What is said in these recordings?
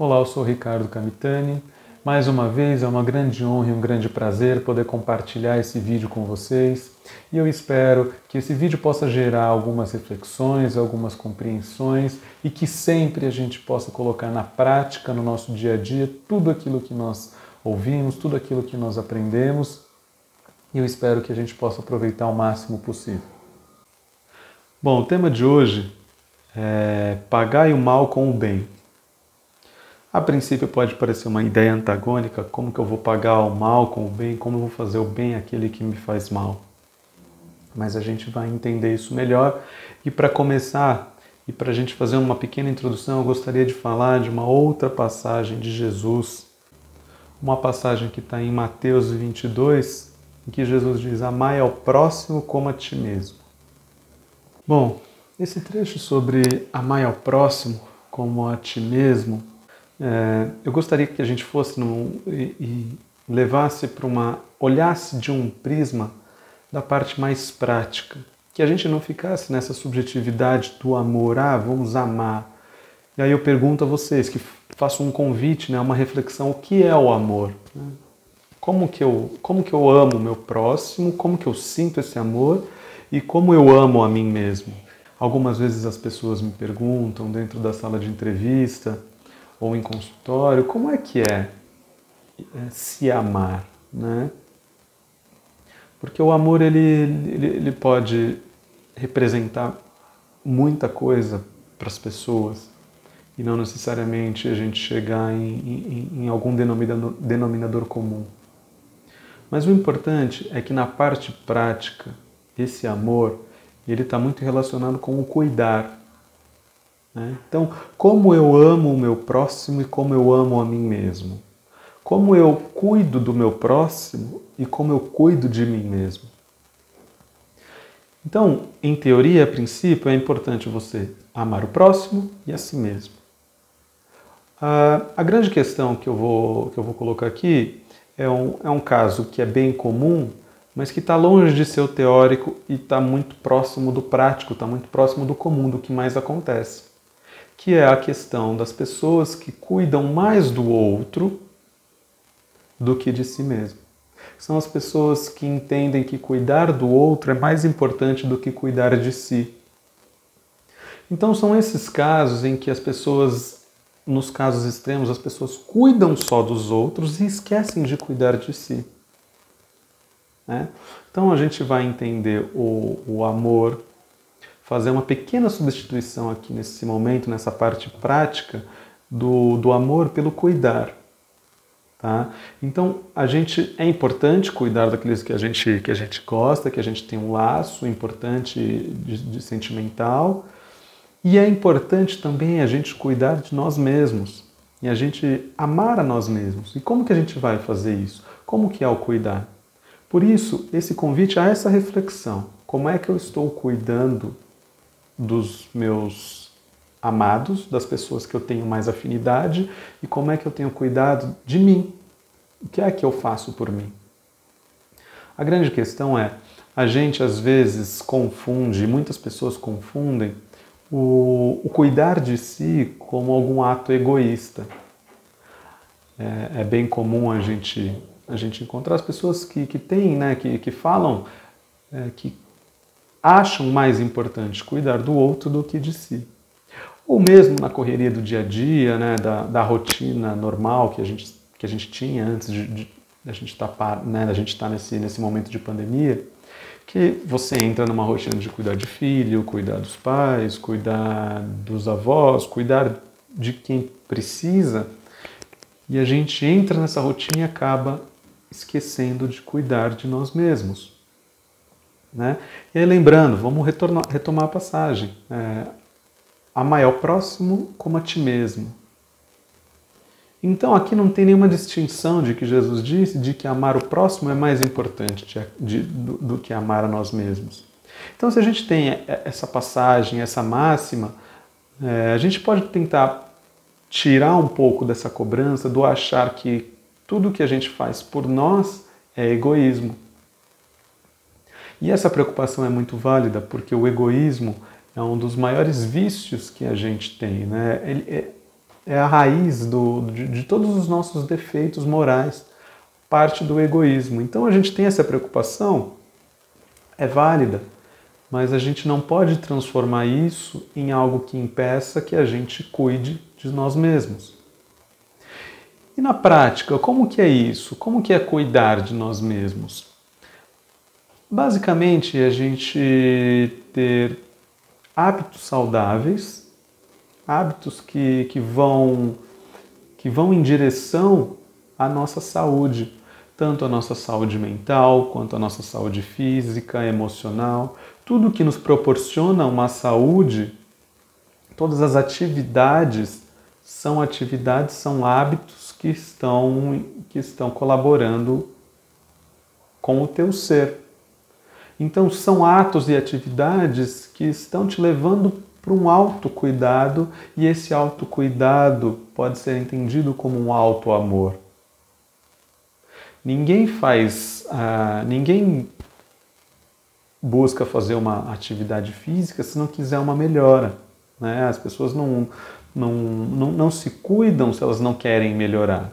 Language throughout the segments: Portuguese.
Olá, eu sou Ricardo Camitani. Mais uma vez é uma grande honra e um grande prazer poder compartilhar esse vídeo com vocês. E eu espero que esse vídeo possa gerar algumas reflexões, algumas compreensões e que sempre a gente possa colocar na prática, no nosso dia a dia, tudo aquilo que nós ouvimos, tudo aquilo que nós aprendemos. E eu espero que a gente possa aproveitar o máximo possível. Bom, o tema de hoje é pagai o mal com o bem. A princípio pode parecer uma ideia antagônica, como que eu vou pagar o mal com o bem, como eu vou fazer o bem àquele que me faz mal. Mas a gente vai entender isso melhor e para começar, e para a gente fazer uma pequena introdução, eu gostaria de falar de uma outra passagem de Jesus, uma passagem que está em Mateus 22, em que Jesus diz, amai ao próximo como a ti mesmo. Bom, esse trecho sobre amai ao próximo como a ti mesmo, eu gostaria que a gente fosse e levasse para olhasse de um prisma da parte mais prática, que a gente não ficasse nessa subjetividade do amor, vamos amar. E aí eu pergunto a vocês, que faço um convite, uma reflexão, o que é o amor? Como que eu amo o meu próximo, como que eu sinto esse amor e como eu amo a mim mesmo? Algumas vezes as pessoas me perguntam dentro da sala de entrevista, ou em consultório, como é que é se amar, né? Porque o amor ele pode representar muita coisa para as pessoas e não necessariamente a gente chegar em algum denominador comum. Mas o importante é que na parte prática, esse amor ele está muito relacionado com o cuidar. Então, como eu amo o meu próximo e como eu amo a mim mesmo? Como eu cuido do meu próximo e como eu cuido de mim mesmo? Então, em teoria, a princípio, é importante você amar o próximo e a si mesmo. A grande questão que eu vou colocar aqui é um caso que é bem comum, mas que está longe de ser o teórico e está muito próximo do prático, está muito próximo do comum, do que mais acontece. Que é a questão das pessoas que cuidam mais do outro do que de si mesmo. São as pessoas que entendem que cuidar do outro é mais importante do que cuidar de si. Então são esses casos em que as pessoas, nos casos extremos, as pessoas cuidam só dos outros e esquecem de cuidar de si. Então a gente vai entender o amor, fazer uma pequena substituição aqui nesse momento, nessa parte prática do amor pelo cuidar. Tá? Então, é importante cuidar daqueles que a gente gosta, que a gente tem um laço importante de sentimental, e é importante também a gente cuidar de nós mesmos, e a gente amar a nós mesmos. E como que a gente vai fazer isso? Como que é o cuidar? Por isso, esse convite a essa reflexão. Como é que eu estou cuidando dos meus amados, das pessoas que eu tenho mais afinidade e como é que eu tenho cuidado de mim. O que é que eu faço por mim? A grande questão é, a gente às vezes confunde, muitas pessoas confundem o cuidar de si como algum ato egoísta. É bem comum a gente encontrar as pessoas que têm, que falam, que acham mais importante cuidar do outro do que de si. Ou mesmo na correria do dia a dia, da rotina normal que a gente tinha antes da gente estar nesse momento de pandemia, que você entra numa rotina de cuidar de filho, cuidar dos pais, cuidar dos avós, cuidar de quem precisa, e a gente entra nessa rotina e acaba esquecendo de cuidar de nós mesmos. E aí lembrando, vamos retomar a passagem. Amai ao próximo como a ti mesmo. Então aqui não tem nenhuma distinção de que Jesus disse de que amar o próximo é mais importante do que amar a nós mesmos. Então se a gente tem essa passagem, essa máxima, a gente pode tentar tirar um pouco dessa cobrança do achar que tudo que a gente faz por nós é egoísmo. E essa preocupação é muito válida, porque o egoísmo é um dos maiores vícios que a gente tem. é a raiz de todos os nossos defeitos morais, parte do egoísmo. Então a gente tem essa preocupação, é válida, mas a gente não pode transformar isso em algo que impeça que a gente cuide de nós mesmos. E na prática, como que é isso? Como que é cuidar de nós mesmos? Basicamente, a gente ter hábitos saudáveis, hábitos que vão em direção à nossa saúde, tanto a nossa saúde mental, quanto a nossa saúde física, emocional, tudo que nos proporciona uma saúde, todas as atividades, são hábitos que estão colaborando com o teu ser. Então são atos e atividades que estão te levando para um autocuidado, e esse autocuidado pode ser entendido como um autoamor. Ninguém busca fazer uma atividade física se não quiser uma melhora, né? As pessoas não se cuidam se elas não querem melhorar.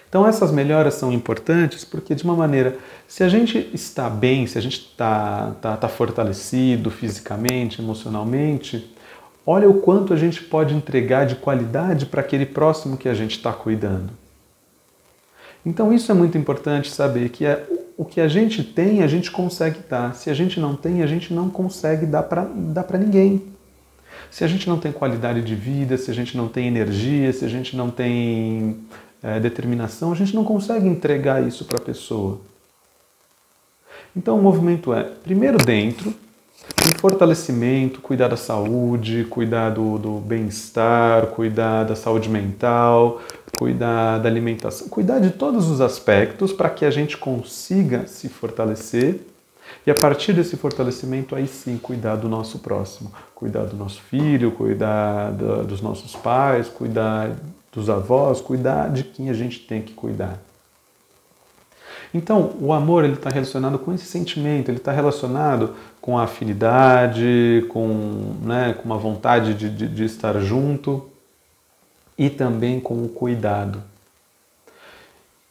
Então essas melhoras são importantes porque, de uma maneira, se a gente está bem, se a gente está fortalecido fisicamente, emocionalmente, olha o quanto a gente pode entregar de qualidade para aquele próximo que a gente está cuidando. Então isso é muito importante saber, que o que a gente tem, a gente consegue dar. Se a gente não tem, a gente não consegue dar para ninguém. Se a gente não tem qualidade de vida, se a gente não tem energia, se a gente não tem determinação, a gente não consegue entregar isso para a pessoa. Então o movimento é, primeiro dentro, um fortalecimento, cuidar da saúde, cuidar do bem-estar, cuidar da saúde mental, cuidar da alimentação, cuidar de todos os aspectos para que a gente consiga se fortalecer e, a partir desse fortalecimento, aí sim cuidar do nosso próximo, cuidar do nosso filho, cuidar dos nossos pais, cuidar dos avós, cuidar de quem a gente tem que cuidar. Então, o amor está relacionado com esse sentimento, ele está relacionado com a afinidade, com uma vontade de estar junto e também com o cuidado.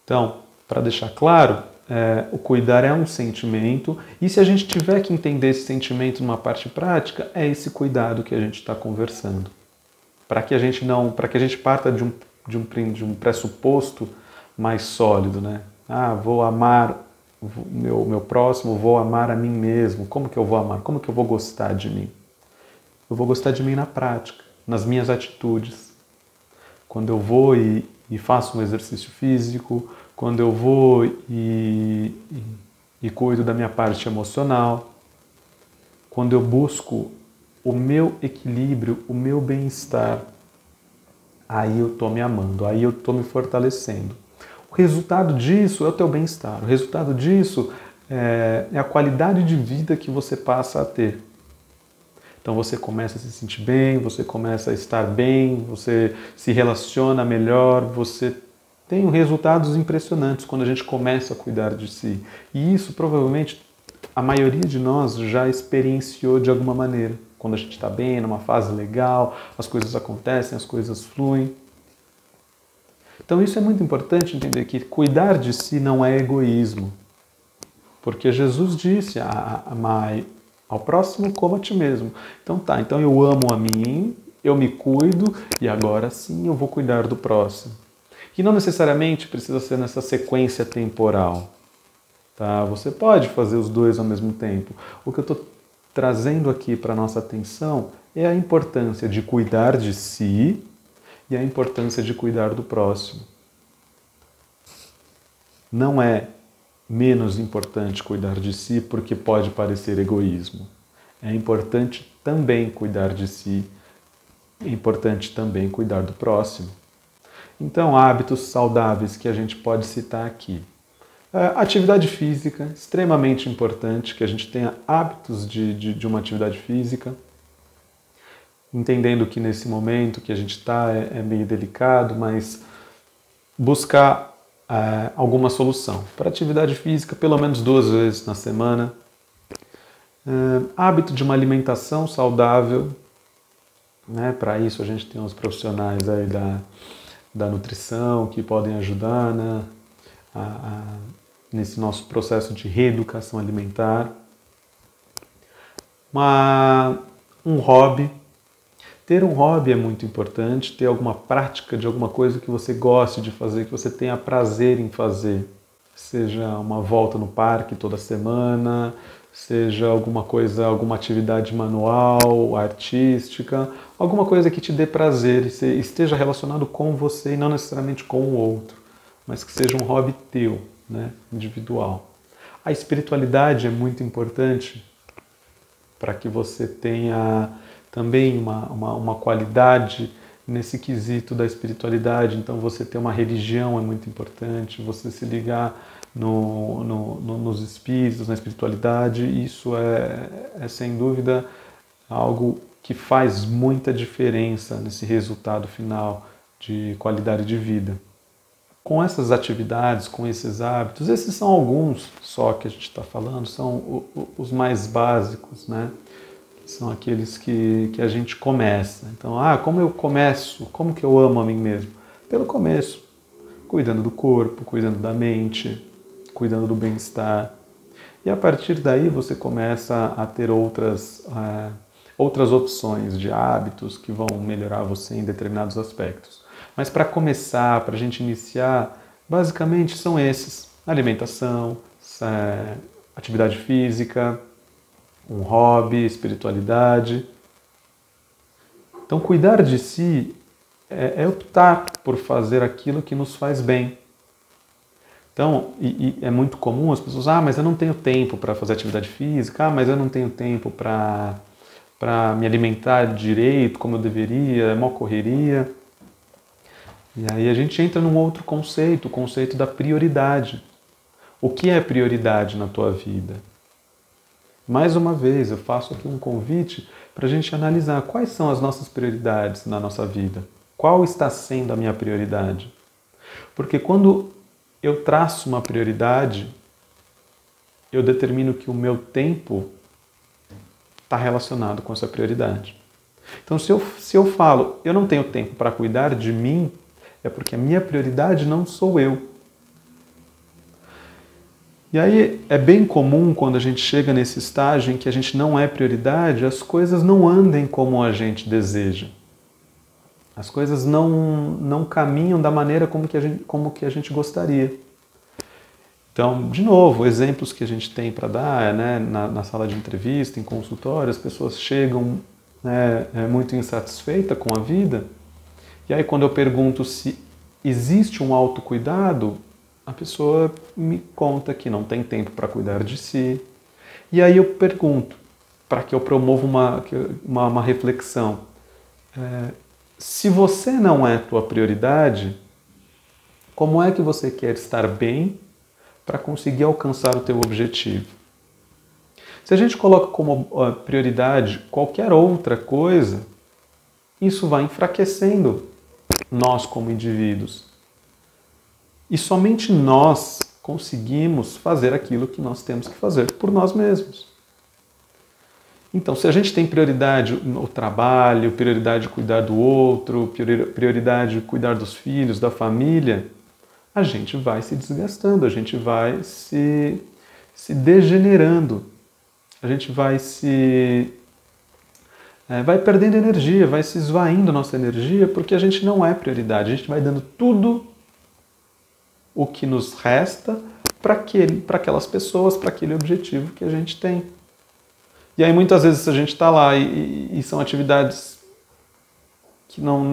Então, para deixar claro, o cuidar é um sentimento, e se a gente tiver que entender esse sentimento numa parte prática, é esse cuidado que a gente está conversando. Para que a gente parta de um pressuposto mais sólido, né? Vou amar o meu próximo, vou amar a mim mesmo. Como que eu vou amar? Como que eu vou gostar de mim? Eu vou gostar de mim na prática, nas minhas atitudes. Quando eu vou e faço um exercício físico, quando eu vou e cuido da minha parte emocional, quando eu busco o meu equilíbrio, o meu bem-estar, aí eu estou me amando, aí eu estou me fortalecendo. O resultado disso é o teu bem-estar, o resultado disso é a qualidade de vida que você passa a ter. Então você começa a se sentir bem, você começa a estar bem, você se relaciona melhor, você tem resultados impressionantes quando a gente começa a cuidar de si. E isso provavelmente a maioria de nós já experienciou de alguma maneira. Quando a gente está bem, numa fase legal, as coisas acontecem, as coisas fluem. Então isso é muito importante entender, que cuidar de si não é egoísmo. Porque Jesus disse, amai ao próximo como a ti mesmo. Então eu amo a mim, eu me cuido e agora sim eu vou cuidar do próximo. E não necessariamente precisa ser nessa sequência temporal. Tá? Você pode fazer os dois ao mesmo tempo. O que eu estou trazendo aqui para a nossa atenção é a importância de cuidar de si e a importância de cuidar do próximo. Não é menos importante cuidar de si porque pode parecer egoísmo. É importante também cuidar de si, é importante também cuidar do próximo. Então, hábitos saudáveis que a gente pode citar aqui. Atividade física, extremamente importante que a gente tenha hábitos de uma atividade física, entendendo que nesse momento que a gente está é meio delicado, mas buscar alguma solução. Para atividade física, pelo menos 2 vezes na semana. Hábito de uma alimentação saudável, né? Para isso a gente tem os profissionais aí da nutrição que podem ajudar, né? Nesse nosso processo de reeducação alimentar. Um hobby. Ter um hobby é muito importante, ter alguma prática de alguma coisa que você goste de fazer, que você tenha prazer em fazer. Seja uma volta no parque toda semana, seja alguma coisa, alguma atividade manual, artística, alguma coisa que te dê prazer e esteja relacionado com você e não necessariamente com o outro, mas que seja um hobby teu, né, individual. A espiritualidade é muito importante para que você tenha também uma qualidade nesse quesito da espiritualidade. Então você ter uma religião é muito importante, você se ligar nos espíritos, na espiritualidade, isso é sem dúvida algo que faz muita diferença nesse resultado final de qualidade de vida. Com essas atividades, com esses hábitos, esses são alguns só que a gente está falando, são os mais básicos, né? São aqueles que a gente começa. Então, como eu começo? Como que eu amo a mim mesmo? Pelo começo, cuidando do corpo, cuidando da mente, cuidando do bem-estar. E a partir daí você começa a ter outras opções de hábitos que vão melhorar você em determinados aspectos. Mas para começar, para a gente iniciar, basicamente são esses: alimentação, atividade física, um hobby, espiritualidade. Então, cuidar de si é optar por fazer aquilo que nos faz bem. Então, e é muito comum as pessoas, mas eu não tenho tempo para fazer atividade física, mas eu não tenho tempo para me alimentar direito como eu deveria, é uma correria. E aí a gente entra num outro conceito, o conceito da prioridade. O que é prioridade na tua vida? Mais uma vez, eu faço aqui um convite para a gente analisar quais são as nossas prioridades na nossa vida. Qual está sendo a minha prioridade? Porque quando eu traço uma prioridade, eu determino que o meu tempo está relacionado com essa prioridade. Então, se eu falo, eu não tenho tempo para cuidar de mim, é porque a minha prioridade não sou eu. E aí é bem comum quando a gente chega nesse estágio em que a gente não é prioridade, as coisas não andem como a gente deseja. As coisas não caminham da maneira como que a gente gostaria. Então, de novo, exemplos que a gente tem para dar, né, na sala de entrevista, em consultório, as pessoas chegam, né, muito insatisfeitas com a vida, e aí quando eu pergunto se existe um autocuidado, a pessoa me conta que não tem tempo para cuidar de si. E aí eu pergunto, para que eu promova uma reflexão. Se você não é tua prioridade, como é que você quer estar bem para conseguir alcançar o teu objetivo? Se a gente coloca como prioridade qualquer outra coisa, isso vai enfraquecendo nós como indivíduos. E somente nós conseguimos fazer aquilo que nós temos que fazer por nós mesmos. Então, se a gente tem prioridade no trabalho, prioridade cuidar do outro, prioridade cuidar dos filhos, da família, a gente vai se desgastando, a gente vai se degenerando, a gente vai vai perdendo energia, vai se esvaindo nossa energia, porque a gente não é prioridade, a gente vai dando tudo o que nos resta para aquelas pessoas, para aquele objetivo que a gente tem. E aí muitas vezes a gente está lá e são atividades que não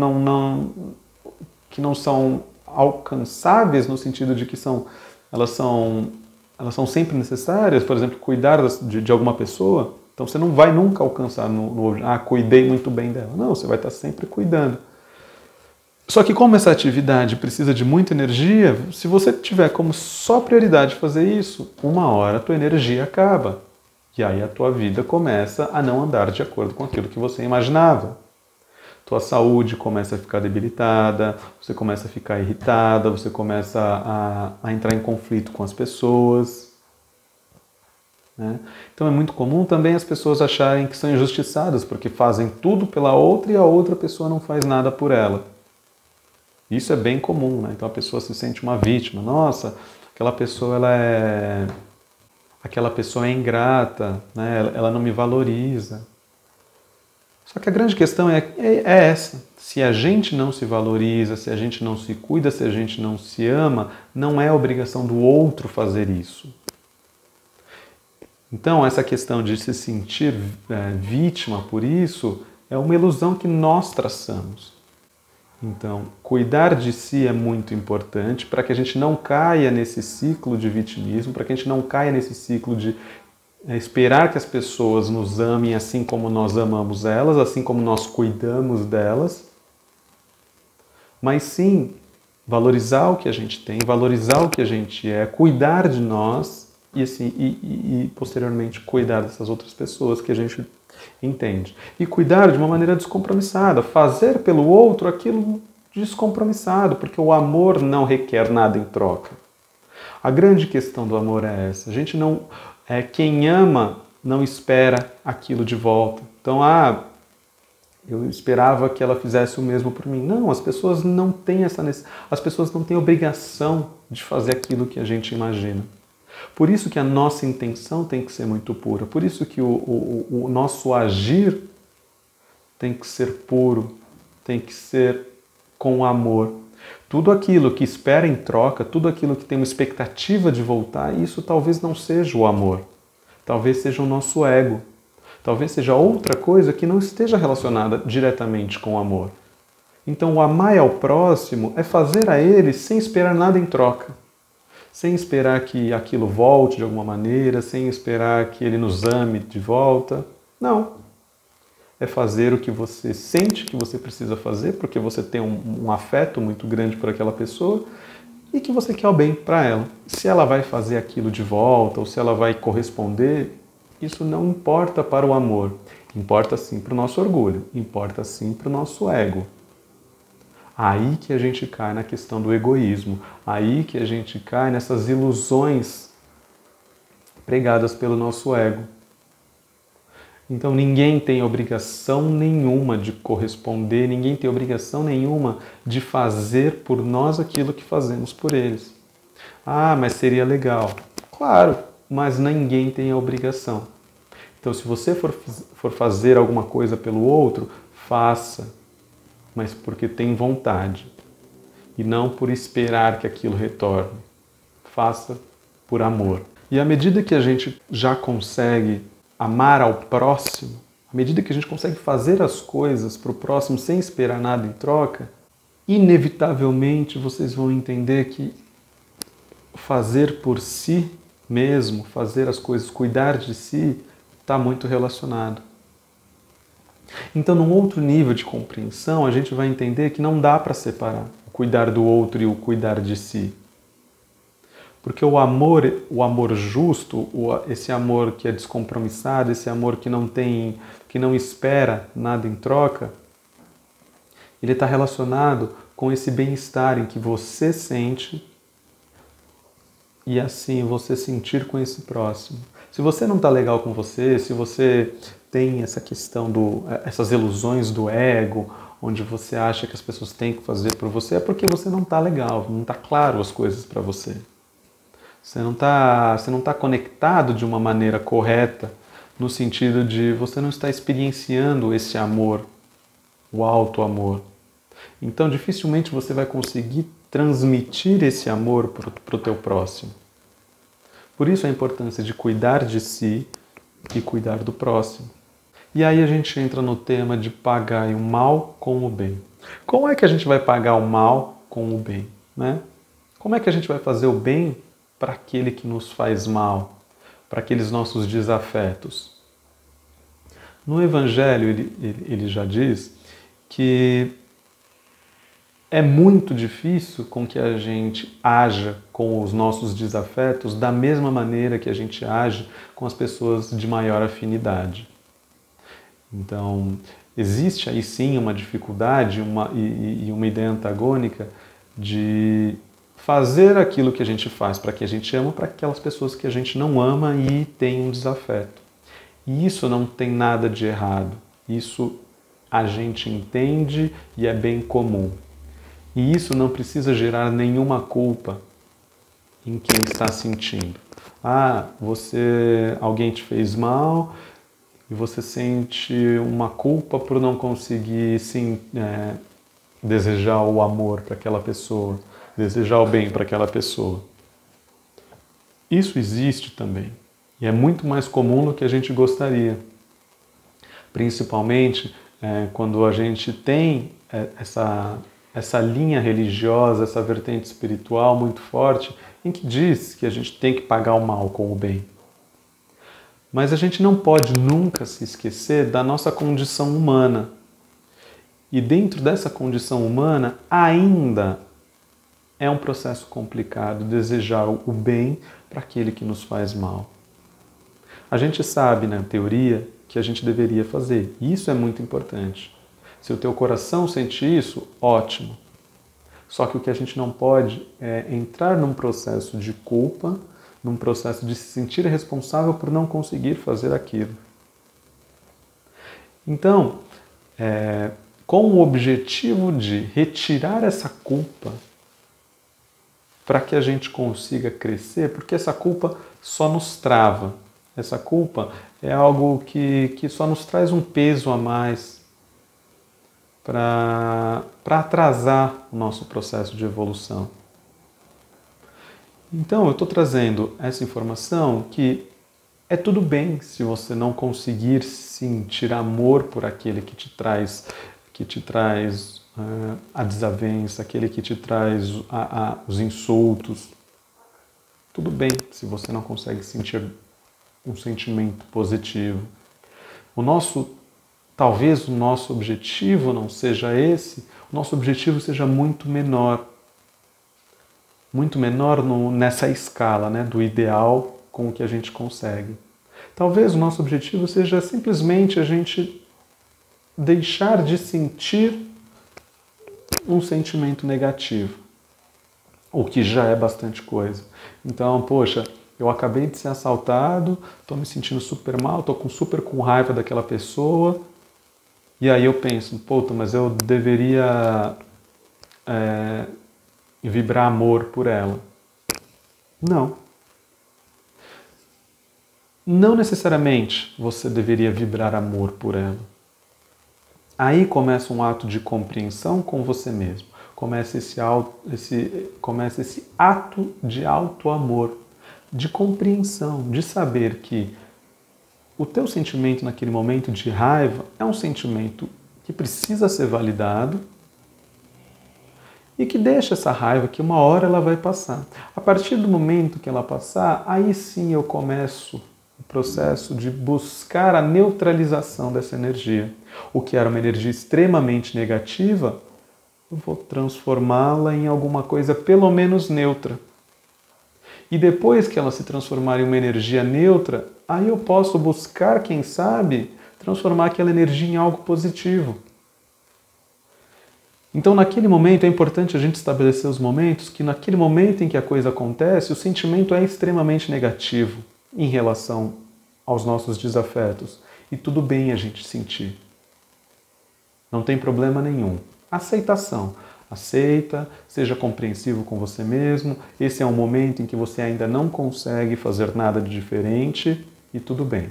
são alcançáveis no sentido de que elas são sempre necessárias. Por exemplo, cuidar de alguma pessoa, então você não vai nunca alcançar cuidei muito bem dela. Não, você vai estar sempre cuidando. Só que como essa atividade precisa de muita energia, se você tiver como só prioridade fazer isso, uma hora a tua energia acaba. E aí a tua vida começa a não andar de acordo com aquilo que você imaginava. Tua saúde começa a ficar debilitada, você começa a ficar irritada, você começa a entrar em conflito com as pessoas. né? Então é muito comum também as pessoas acharem que são injustiçadas porque fazem tudo pela outra e a outra pessoa não faz nada por ela. Isso é bem comum, né? Então a pessoa se sente uma vítima. Nossa, aquela pessoa é ingrata, né? Ela não me valoriza. Só que a grande questão é essa. Se a gente não se valoriza, se a gente não se cuida, se a gente não se ama, não é obrigação do outro fazer isso. Então, essa questão de se sentir vítima por isso é uma ilusão que nós traçamos. Então, cuidar de si é muito importante para que a gente não caia nesse ciclo de vitimismo, para que a gente não caia nesse ciclo de esperar que as pessoas nos amem assim como nós amamos elas, assim como nós cuidamos delas, mas sim valorizar o que a gente tem, valorizar o que a gente é, cuidar de nós e, assim, e posteriormente cuidar dessas outras pessoas que a gente entende. E cuidar de uma maneira descompromissada, fazer pelo outro aquilo descompromissado, porque o amor não requer nada em troca. A grande questão do amor é essa. A gente não, quem ama não espera aquilo de volta. Então, eu esperava que ela fizesse o mesmo por mim. Não, as pessoas não têm as pessoas não têm obrigação de fazer aquilo que a gente imagina. Por isso que a nossa intenção tem que ser muito pura. Por isso que o nosso agir tem que ser puro, tem que ser com amor. Tudo aquilo que espera em troca, tudo aquilo que tem uma expectativa de voltar, isso talvez não seja o amor. Talvez seja o nosso ego. Talvez seja outra coisa que não esteja relacionada diretamente com o amor. Então, o amar ao próximo é fazer a ele sem esperar nada em troca. Sem esperar que aquilo volte de alguma maneira, sem esperar que ele nos ame de volta. Não. É fazer o que você sente que você precisa fazer, porque você tem um afeto muito grande por aquela pessoa e que você quer o bem para ela. Se ela vai fazer aquilo de volta ou se ela vai corresponder, isso não importa para o amor. Importa sim para o nosso orgulho, importa sim para o nosso ego. Aí que a gente cai na questão do egoísmo, aí que a gente cai nessas ilusões pregadas pelo nosso ego. Então ninguém tem obrigação nenhuma de corresponder, ninguém tem obrigação nenhuma de fazer por nós aquilo que fazemos por eles. Ah, mas seria legal. Claro, mas ninguém tem a obrigação. Então se você for fazer alguma coisa pelo outro, faça, mas porque tem vontade e não por esperar que aquilo retorne. Faça por amor. E à medida que a gente já consegue amar ao próximo, à medida que a gente consegue fazer as coisas para o próximo sem esperar nada em troca, inevitavelmente vocês vão entender que fazer por si mesmo, fazer as coisas, cuidar de si, está muito relacionado. Então, num outro nível de compreensão, a gente vai entender que não dá para separar o cuidar do outro e o cuidar de si. Porque o amor justo, esse amor que é descompromissado, esse amor que não espera nada em troca, ele está relacionado com esse bem-estar em que você sente e assim você sentir com esse próximo. Se você não está legal com você, se você tem essa questão essas ilusões do ego, onde você acha que as pessoas têm que fazer por você, é porque você não está legal, não está claro as coisas para você. Você não tá conectado de uma maneira correta, no sentido de você não está experienciando esse amor, o alto amor. Então, dificilmente você vai conseguir transmitir esse amor para o teu próximo. Por isso a importância de cuidar de si e cuidar do próximo. E aí a gente entra no tema de pagar o mal com o bem. Como é que a gente vai pagar o mal com o bem, né? Como é que a gente vai fazer o bem para aquele que nos faz mal, para aqueles nossos desafetos? No Evangelho ele já diz que é muito difícil com que a gente haja com os nossos desafetos da mesma maneira que a gente age com as pessoas de maior afinidade. Então, existe aí sim uma dificuldade e uma ideia antagônica de fazer aquilo que a gente faz para que a gente ama, para aquelas pessoas que a gente não ama e tem um desafeto. E isso não tem nada de errado. Isso a gente entende e é bem comum. E isso não precisa gerar nenhuma culpa em quem está sentindo. Alguém te fez mal e você sente uma culpa por não conseguir desejar o amor para aquela pessoa, desejar o bem para aquela pessoa. Isso existe também e é muito mais comum do que a gente gostaria. Principalmente quando a gente tem essa linha religiosa, essa vertente espiritual muito forte, em que diz que a gente tem que pagar o mal com o bem. Mas a gente não pode nunca se esquecer da nossa condição humana. E dentro dessa condição humana, ainda é um processo complicado desejar o bem para aquele que nos faz mal. A gente sabe, na teoria, que a gente deveria fazer. E isso é muito importante. Se o teu coração sente isso, ótimo. Só que o que a gente não pode é entrar num processo de culpa, num processo de se sentir responsável por não conseguir fazer aquilo. Então, com o objetivo de retirar essa culpa para que a gente consiga crescer, porque essa culpa só nos trava. Essa culpa é algo que só nos traz um peso a mais para atrasar o nosso processo de evolução. Então, eu estou trazendo essa informação que é tudo bem se você não conseguir sentir amor por aquele que te traz a desavença, aquele que te traz os insultos. Tudo bem se você não consegue sentir um sentimento positivo. Talvez o nosso objetivo não seja esse, o nosso objetivo seja muito menor. Muito menor nessa escala, né, do ideal com o que a gente consegue. Talvez o nosso objetivo seja simplesmente a gente deixar de sentir um sentimento negativo, o que já é bastante coisa. Então, poxa, eu acabei de ser assaltado, estou me sentindo super mal, estou super com raiva daquela pessoa, e aí eu penso, puta, mas eu deveria vibrar amor por ela. Não. Não necessariamente você deveria vibrar amor por ela. Aí começa um ato de compreensão com você mesmo. Começa esse ato de auto-amor, de compreensão, de saber que o teu sentimento naquele momento de raiva é um sentimento que precisa ser validado e que deixa essa raiva, que uma hora ela vai passar. A partir do momento que ela passar, aí sim eu começo o processo de buscar a neutralização dessa energia. O que era uma energia extremamente negativa, eu vou transformá-la em alguma coisa pelo menos neutra. E depois que ela se transformar em uma energia neutra, aí eu posso buscar, quem sabe, transformar aquela energia em algo positivo. Então, naquele momento, é importante a gente estabelecer os momentos que, naquele momento em que a coisa acontece, o sentimento é extremamente negativo em relação aos nossos desafetos. E tudo bem a gente sentir. Não tem problema nenhum. Aceitação. Aceita, seja compreensivo com você mesmo. Esse é um momento em que você ainda não consegue fazer nada de diferente e tudo bem.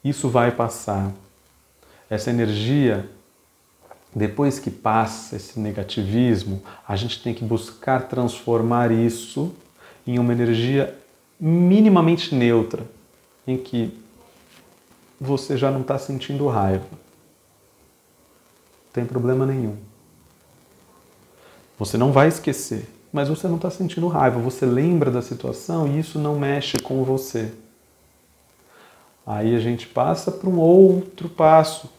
Isso vai passar. Essa energia, depois que passa esse negativismo, a gente tem que buscar transformar isso em uma energia minimamente neutra, em que você já não está sentindo raiva. Não tem problema nenhum. Você não vai esquecer, mas você não está sentindo raiva. Você lembra da situação e isso não mexe com você. Aí a gente passa para um outro passo,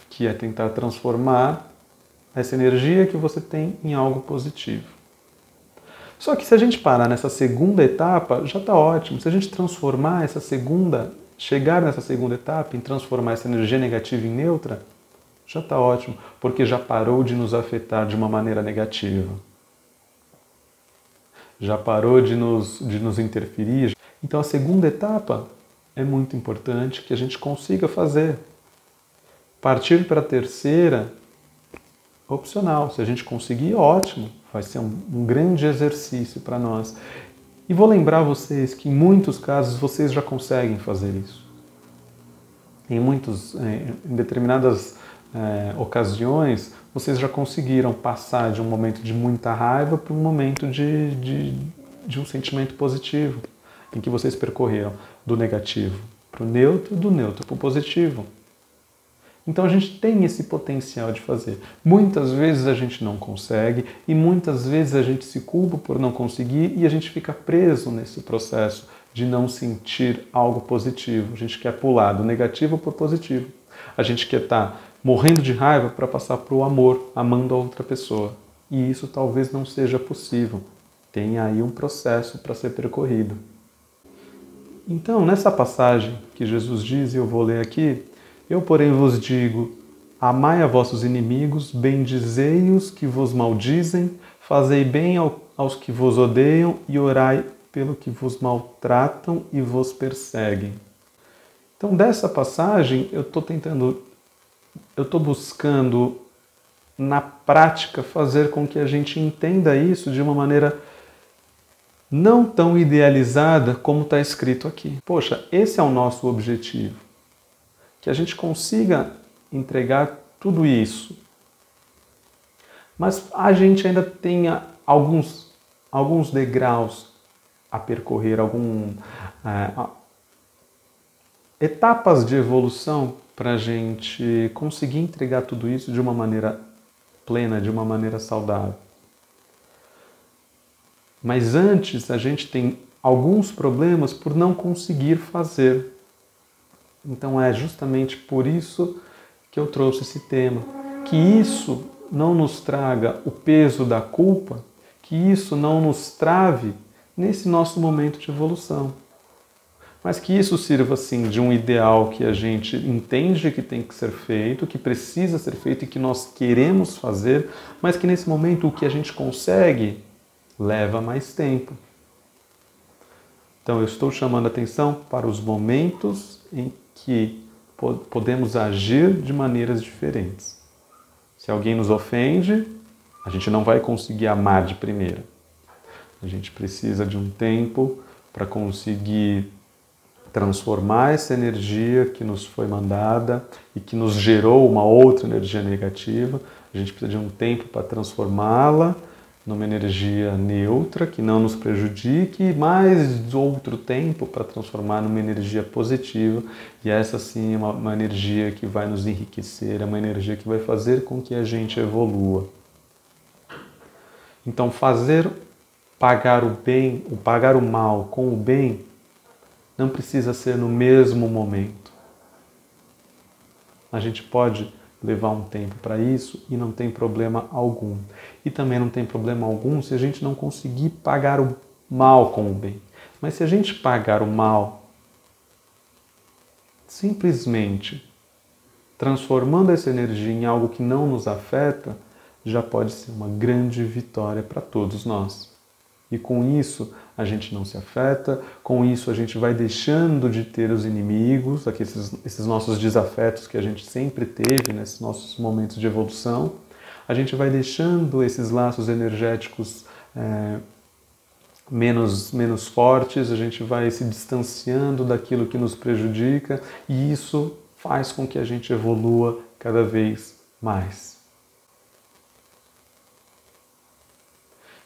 que é tentar transformar essa energia que você tem em algo positivo. Só que se a gente parar nessa segunda etapa, já está ótimo. Se a gente chegar nessa segunda etapa em transformar essa energia negativa em neutra, já está ótimo, porque já parou de nos afetar de uma maneira negativa. já parou de nos interferir. Então a segunda etapa é muito importante que a gente consiga fazer. Partir para a terceira, opcional. Se a gente conseguir, ótimo. Vai ser um grande exercício para nós. E vou lembrar vocês que em muitos casos vocês já conseguem fazer isso. Em determinadas ocasiões, vocês já conseguiram passar de um momento de muita raiva para um momento de um sentimento positivo, em que vocês percorreram do negativo para o neutro, do neutro para o positivo. Então a gente tem esse potencial de fazer. Muitas vezes a gente não consegue e muitas vezes a gente se culpa por não conseguir e a gente fica preso nesse processo de não sentir algo positivo. A gente quer pular do negativo para o positivo. A gente quer estar morrendo de raiva para passar para o amor, amando a outra pessoa. E isso talvez não seja possível. Tem aí um processo para ser percorrido. Então, nessa passagem que Jesus diz, e eu vou ler aqui, eu, porém, vos digo, amai a vossos inimigos, bendizei-os que vos maldizem, fazei bem aos que vos odeiam e orai pelo que vos maltratam e vos perseguem. Então, dessa passagem, eu estou buscando, na prática, fazer com que a gente entenda isso de uma maneira não tão idealizada como está escrito aqui. Poxa, esse é o nosso objetivo. Que a gente consiga entregar tudo isso. Mas a gente ainda tenha alguns degraus a percorrer, etapas de evolução para a gente conseguir entregar tudo isso de uma maneira plena, de uma maneira saudável. Mas antes a gente tem alguns problemas por não conseguir fazer. Então é justamente por isso que eu trouxe esse tema. Que isso não nos traga o peso da culpa, que isso não nos trave nesse nosso momento de evolução. Mas que isso sirva, sim, de um ideal que a gente entende que tem que ser feito, que precisa ser feito e que nós queremos fazer, mas que nesse momento o que a gente consegue leva mais tempo. Então eu estou chamando a atenção para os momentos em que podemos agir de maneiras diferentes. Se alguém nos ofende, a gente não vai conseguir amar de primeira. A gente precisa de um tempo para conseguir transformar essa energia que nos foi mandada e que nos gerou uma outra energia negativa. A gente precisa de um tempo para transformá-la numa energia neutra, que não nos prejudique, e mais outro tempo para transformar numa energia positiva. E essa sim é uma energia que vai nos enriquecer, é uma energia que vai fazer com que a gente evolua. Então pagar o mal com o bem, não precisa ser no mesmo momento. A gente pode levar um tempo para isso e não tem problema algum. E também não tem problema algum se a gente não conseguir pagar o mal com o bem. Mas se a gente pagar o mal simplesmente transformando essa energia em algo que não nos afeta, já pode ser uma grande vitória para todos nós. E com isso a gente não se afeta, com isso a gente vai deixando de ter os inimigos, esses nossos desafetos que a gente sempre teve nesses nossos momentos de evolução. A gente vai deixando esses laços energéticos menos fortes, a gente vai se distanciando daquilo que nos prejudica e isso faz com que a gente evolua cada vez mais.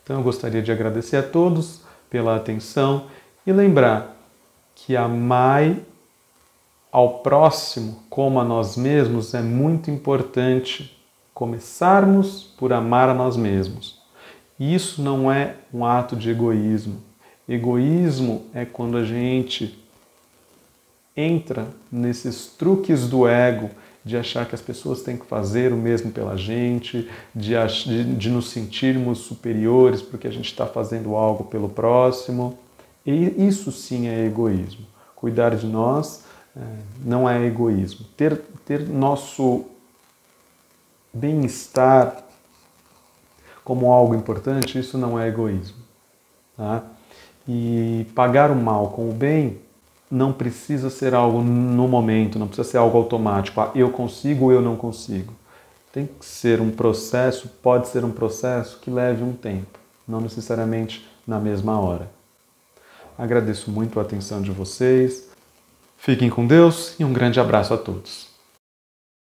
Então eu gostaria de agradecer a todos pela atenção e lembrar que amar ao próximo como a nós mesmos é muito importante. Começarmos por amar a nós mesmos. E isso não é um ato de egoísmo. Egoísmo é quando a gente entra nesses truques do ego de achar que as pessoas têm que fazer o mesmo pela gente, de nos sentirmos superiores porque a gente está fazendo algo pelo próximo. E isso sim é egoísmo. Cuidar de nós não é egoísmo. Ter nosso bem-estar como algo importante, isso não é egoísmo. tá? E pagar o mal com o bem não precisa ser algo no momento, não precisa ser algo automático. Ah, eu consigo ou eu não consigo. Tem que ser um processo, pode ser um processo que leve um tempo, não necessariamente na mesma hora. Agradeço muito a atenção de vocês. Fiquem com Deus e um grande abraço a todos.